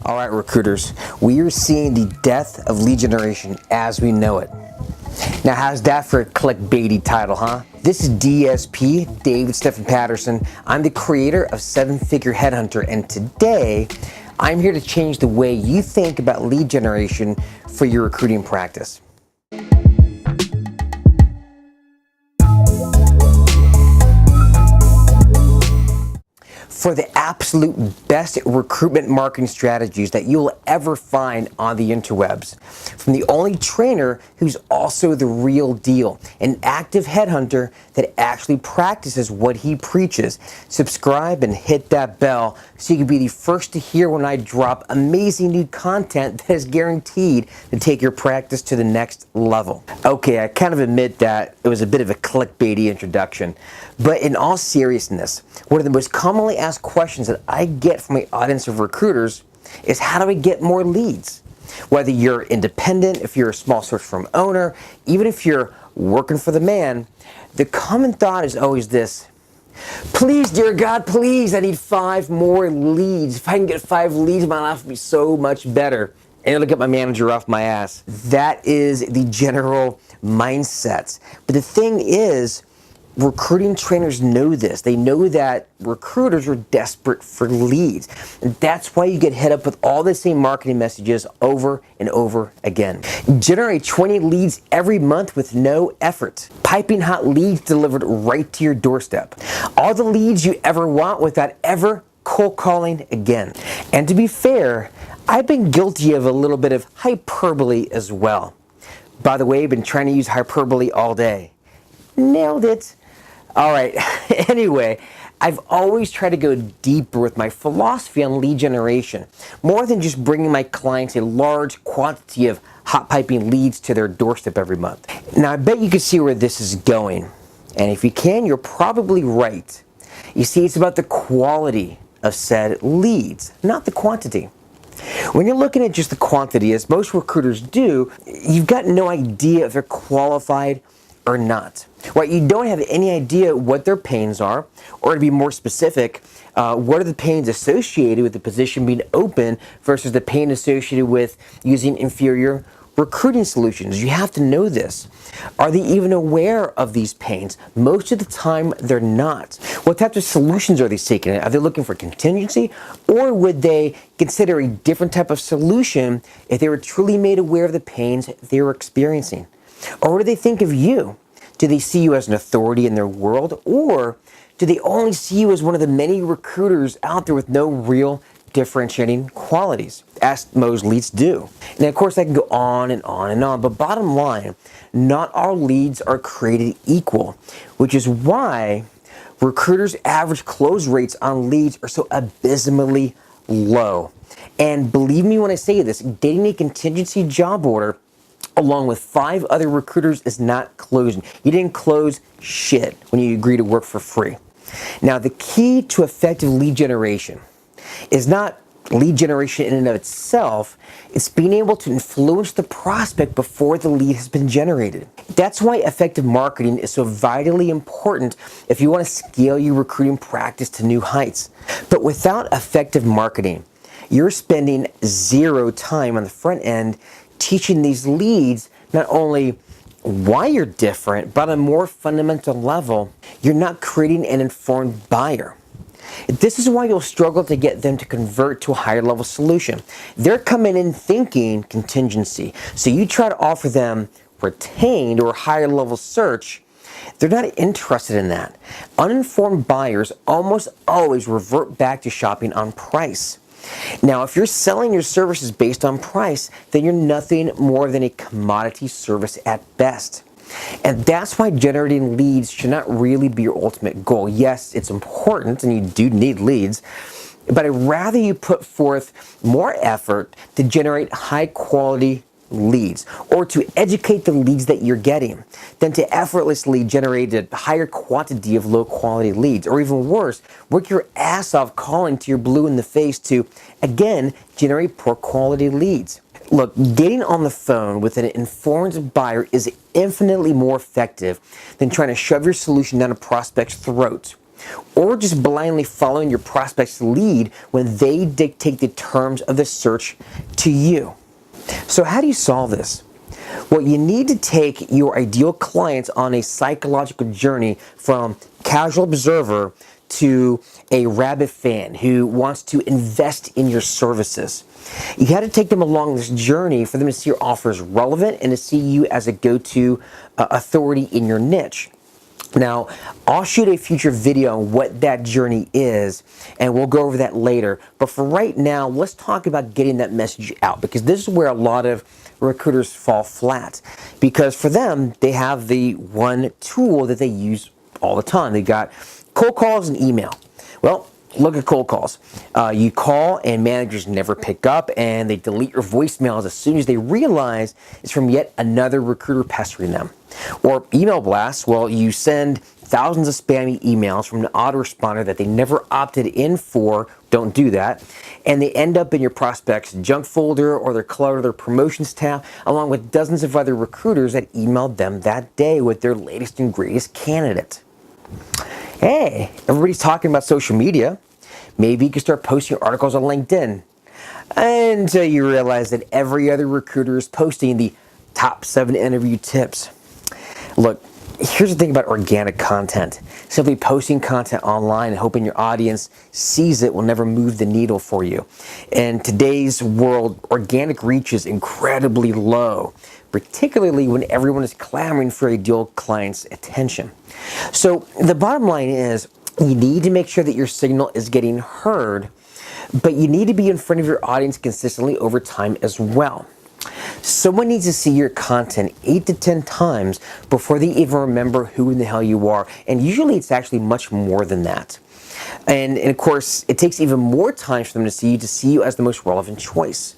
All right, recruiters, we are seeing the death of lead generation as we know it. Now, how's that for a click-baity title, huh? This is DSP, David Stephen Patterson. I'm the creator of Seven Figure Headhunter, and today I'm here to change the way you think about lead generation for your recruiting practice. For the absolute best recruitment marketing strategies that you'll ever find on the interwebs. From the only trainer who's also the real deal, an active headhunter that actually practices what he preaches. Subscribe and hit that bell so you can be the first to hear when I drop amazing new content that is guaranteed to take your practice to the next level. Okay, I kind of admit that it was a bit of a clickbaity introduction, but in all seriousness, one of the most commonly asked questions that I get from my audience of recruiters is, how do I get more leads? Whether you're independent, if you're a small search firm owner, even if you're working for the man, the common thought is always this: please, dear God, please, I need 5 more leads. If I can get 5 leads, my life would be so much better. And it'll get my manager off my ass. That is the general mindset. But the thing is, recruiting trainers know this. They know that recruiters are desperate for leads. And that's why you get hit up with all the same marketing messages over and over again. Generate 20 leads every month with no effort. Piping hot leads delivered right to your doorstep. All the leads you ever want without ever cold calling again. And to be fair, I've been guilty of a little bit of hyperbole as well. By the way, I've been trying to use hyperbole all day. Nailed it. All right, anyway, I've always tried to go deeper with my philosophy on lead generation, more than just bringing my clients a large quantity of hot piping leads to their doorstep every month. Now, I bet you can see where this is going, and if you can, you're probably right. You see, it's about the quality of said leads, not the quantity. When you're looking at just the quantity, as most recruiters do, you've got no idea if they're qualified or not. Right? You don't have any idea what their pains are, or to be more specific, what are the pains associated with the position being open versus the pain associated with using inferior recruiting solutions. You have to know this. Are they even aware of these pains? Most of the time, they're not. What types of solutions are they seeking? Are they looking for contingency, or would they consider a different type of solution if they were truly made aware of the pains they were experiencing? Or what do they think of you? Do they see you as an authority in their world, or do they only see you as one of the many recruiters out there with no real differentiating qualities, as most leads do? Now, of course, I can go on and on and on, but bottom line, not all leads are created equal, which is why recruiters' average close rates on leads are so abysmally low. And believe me when I say this, getting a contingency job order along with 5 other recruiters is not closing. You didn't close shit when you agree to work for free. Now, the key to effective lead generation is not lead generation in and of itself. It's being able to influence the prospect before the lead has been generated. That's why effective marketing is so vitally important if you want to scale your recruiting practice to new heights. But without effective marketing, you're spending 0 time on the front end teaching these leads not only why you're different, but on a more fundamental level, you're not creating an informed buyer. This is why you'll struggle to get them to convert to a higher level solution. They're coming in thinking contingency. So you try to offer them retained or higher level search, they're not interested in that. Uninformed buyers almost always revert back to shopping on price. Now, if you're selling your services based on price, then you're nothing more than a commodity service at best. And that's why generating leads should not really be your ultimate goal. Yes, it's important and you do need leads, but I'd rather you put forth more effort to generate high quality leads, or to educate the leads that you're getting, than to effortlessly generate a higher quantity of low quality leads, or even worse, work your ass off calling to your blue in the face to, again, generate poor quality leads. Look, getting on the phone with an informed buyer is infinitely more effective than trying to shove your solution down a prospect's throat. or just blindly following your prospect's lead when they dictate the terms of the search to you. So how do you solve this? Well, you need to take your ideal clients on a psychological journey from casual observer to a rabid fan who wants to invest in your services. You got to take them along this journey for them to see your offers relevant and to see you as a go-to authority in your niche. Now, I'll shoot a future video on what that journey is, and we'll go over that later. But for right now, let's talk about getting that message out, because this is where a lot of recruiters fall flat. Because for them, they have the one tool that they use all the time. They got cold calls and email. Well, look at cold calls. You call and managers never pick up, and they delete your voicemails as soon as they realize it's from yet another recruiter pestering them. Or email blasts, well, you send thousands of spammy emails from an autoresponder that they never opted in for. Don't do that. And they end up in your prospect's junk folder or their clutter, their promotions tab, along with dozens of other recruiters that emailed them that day with their latest and greatest candidate. Hey, everybody's talking about social media. Maybe you can start posting articles on LinkedIn until you realize that every other recruiter is posting the top 7 interview tips. Look, here's the thing about organic content. Simply posting content online and hoping your audience sees it will never move the needle for you. In today's world, organic reach is incredibly low, particularly when everyone is clamoring for ideal client's attention. So the bottom line is, you need to make sure that your signal is getting heard, but you need to be in front of your audience consistently over time as well. Someone needs to see your content 8 to 10 times before they even remember who in the hell you are. And usually it's actually much more than that. And of course, it takes even more time for them to see you as the most relevant choice.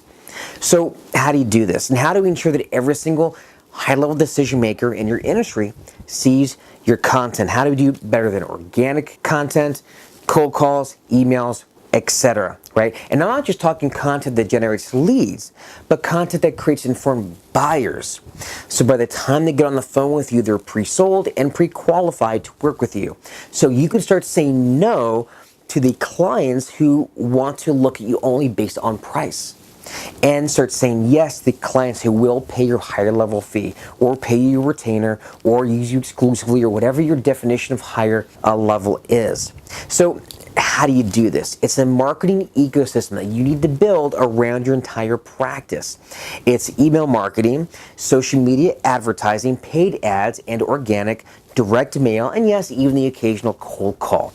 So how do you do this? And how do we ensure that every single high-level decision maker in your industry sees your content? How do we do better than organic content, cold calls, emails, etc., right? And I'm not just talking content that generates leads, but content that creates informed buyers. So by the time they get on the phone with you, they're pre-sold and pre-qualified to work with you. So you can start saying no to the clients who want to look at you only based on price, and start saying yes to the clients who will pay your higher level fee or pay you your retainer or use you exclusively or whatever your definition of higher level is. So how do you do this? It's a marketing ecosystem that you need to build around your entire practice. It's email marketing, social media advertising, paid ads, and organic, direct mail, and yes, even the occasional cold call.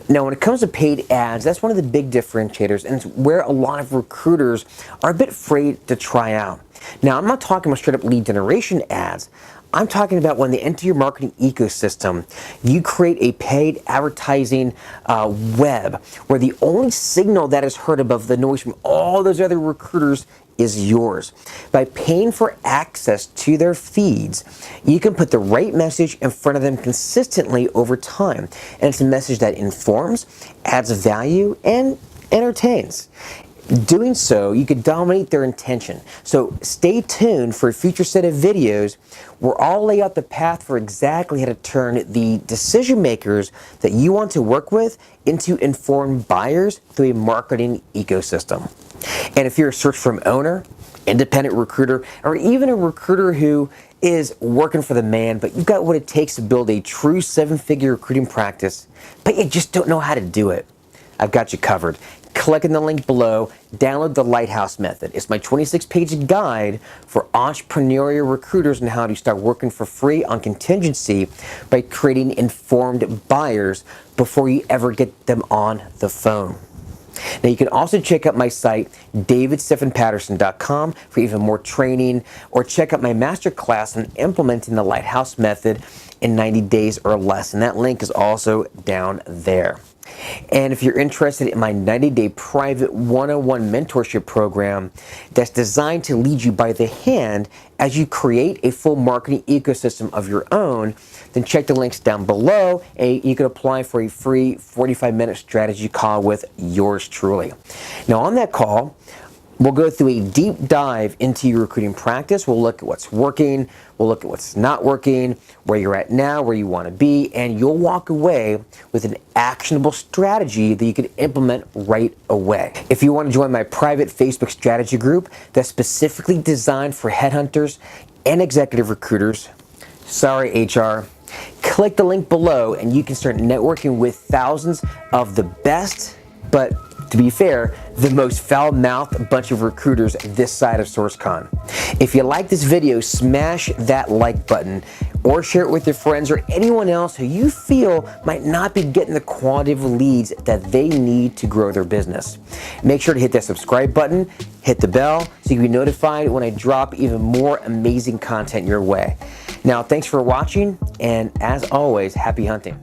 Now, when it comes to paid ads, that's one of the big differentiators, and it's where a lot of recruiters are a bit afraid to try out. Now, I'm not talking about straight up lead generation ads. I'm talking about when they enter your marketing ecosystem, you create a paid advertising web where the only signal that is heard above the noise from all those other recruiters is yours. By paying for access to their feeds, you can put the right message in front of them consistently over time. And it's a message that informs, adds value, and entertains. Doing so, you could dominate their intention. So stay tuned for a future set of videos where I'll lay out the path for exactly how to turn the decision makers that you want to work with into informed buyers through a marketing ecosystem. And if you're a search firm owner, independent recruiter, or even a recruiter who is working for the man, but you've got what it takes to build a true 7-figure recruiting practice, but you just don't know how to do it, I've got you covered. Click on the link below, download the Lighthouse Method. It's my 26-page guide for entrepreneurial recruiters on how to start working for free on contingency by creating informed buyers before you ever get them on the phone. Now, you can also check out my site, davidstephenpatterson.com, for even more training, or check out my masterclass on implementing the Lighthouse Method in 90 days or less, and that link is also down there. And if you're interested in my 90-day private one-on-one mentorship program that's designed to lead you by the hand as you create a full marketing ecosystem of your own, then check the links down below and you can apply for a free 45-minute strategy call with yours truly. Now, on that call, We'll go through a deep dive into your recruiting practice. We'll look at what's working, we'll look at what's not working, where you're at now, where you want to be, and you'll walk away with an actionable strategy that you can implement right away. If you want to join my private Facebook strategy group that's specifically designed for headhunters and executive recruiters, sorry HR, click the link below and you can start networking with thousands of the best, but to be fair, the most foul-mouthed bunch of recruiters this side of SourceCon. If you like this video, smash that like button or share it with your friends or anyone else who you feel might not be getting the quality of leads that they need to grow their business. Make sure to hit that subscribe button, hit the bell so you can be notified when I drop even more amazing content your way. Now, thanks for watching, and as always, happy hunting.